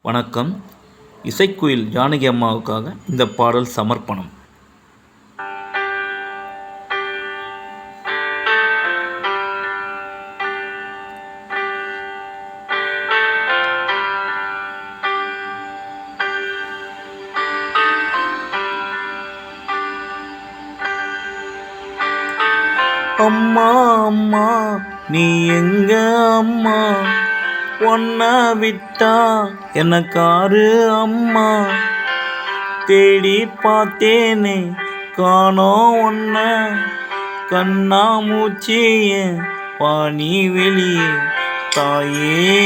வணக்கம். இசைக்குயில் ஜானகி அம்மாவுக்காக இந்த பாடல் சமர்ப்பணம். அம்மா அம்மா நீ எங்க அம்மா, ஒன்ன விட்டா எனக்காரு அம்மா, தேடி பார்த்தேனே காணோம் ஒன்ன, கண்ணா மூச்சிய பாணி வெளியே, தாயே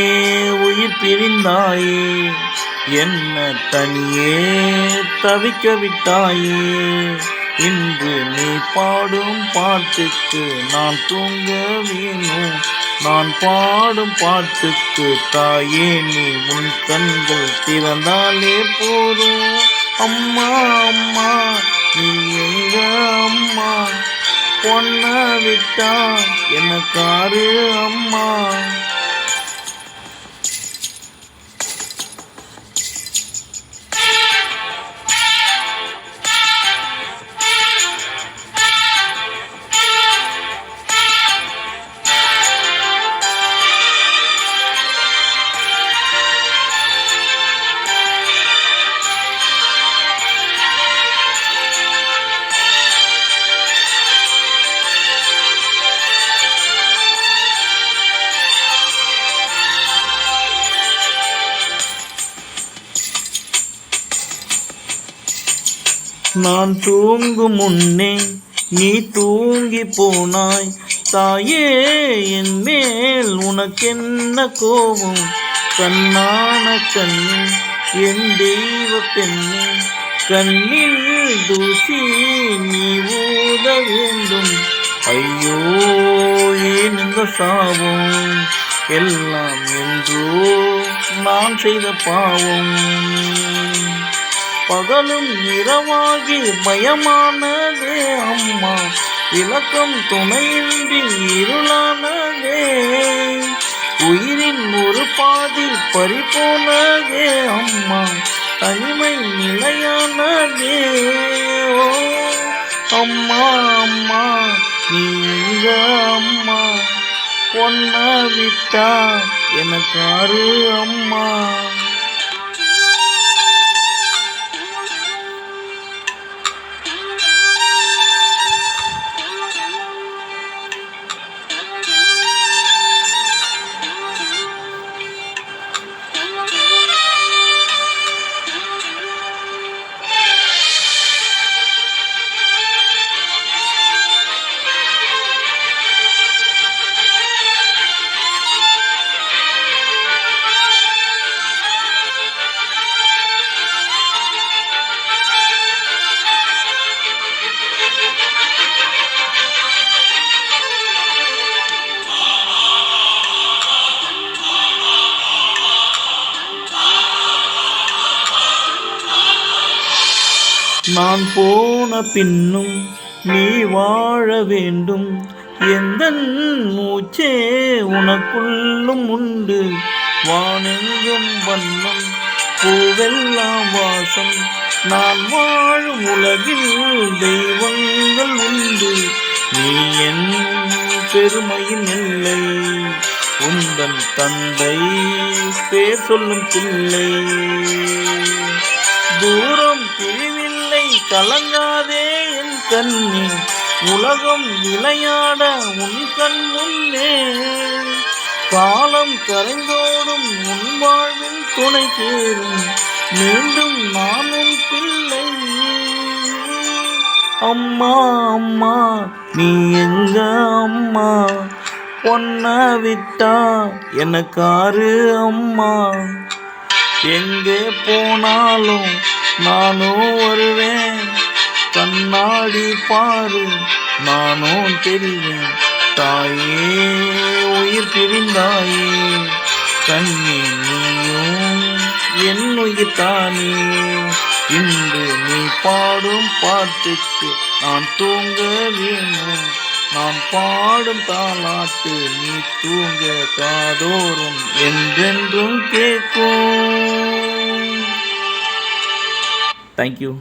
உயிர் பிரிந்தாயே, என்ன தனியே தவிக்க விட்டாயே, இன்று நீ பாடும் பாட்டுக்கு நான் தூங்க வேணும், நான் பாடும் பாட்டுக்கு தாயே நீ உன் கண்கள் திறந்தாலே போதும். அம்மா அம்மா நீ எங்க அம்மா, பொண்ண விட்டா எனக்காரு அம்மா. நான் தூங்கும் முன்னே நீ தூங்கி போனாய், தாயே என் மேல் உனக்கென்ன கோபம், கண்ணான கண்ணே என் தெய்வ பெண்ணே, கண்ணில் தூசி நீ ஊத வேண்டும், ஐயோ ஏன் இந்த சாபம், எல்லாம் என்றோ நான் செய்த பாவம், பகலும் இரவாகி பயமானதே அம்மா, விளக்கம் துணையின்றி இருளானதே, உயிரின் ஒரு பாதி பறிபோனதே அம்மா, தனிமை நிலையானதே. ஓ அம்மா அம்மா நீ எங்க அம்மா, பொண்ண விட்டா எனக்காரு அம்மா. நான் போன பின்னும் நீ வாழ வேண்டும், எந்தன் மூச்சே உனக்குள்ளும் உண்டு, வானெங்கும் வண்ணம் பூவெல்லாம் வாசம், நான் வாழும் உலகில் தெய்வங்கள் உண்டு, நீ என் பெருமையின் இல்லை, உந்தன் தந்தை பேர் சொல்லும் பிள்ளை, தூரம் பிரிவில்லை கலங்காதே என் கண்ணே, உலகம் விளையாட உன் கண் முன்னே, காலம் கரைந்தோடும் உன் வாழ்வில் துணை சேரும், மீண்டும் நான் உன் பிள்ளை. அம்மா அம்மா நீ எங்க அம்மா, பொண்ண விட்டா எனக்காரு அம்மா, எங்கே போனாலும் நானும் வருவேன், கண்ணாடி பாரு நானும் தெரிவேன், தாயே உயிர் பிரிந்தாயே, கண்ணே நீயும் என் உயிர் தானே, இன்று நீ பாடும் பாட்டுக்கு நான் தூங்க வேணும், நான் பாடும் தாலாட்டு நீ தூங்க காதோறும் என்றென்றும் கேட்கும். தேங்க்யூ.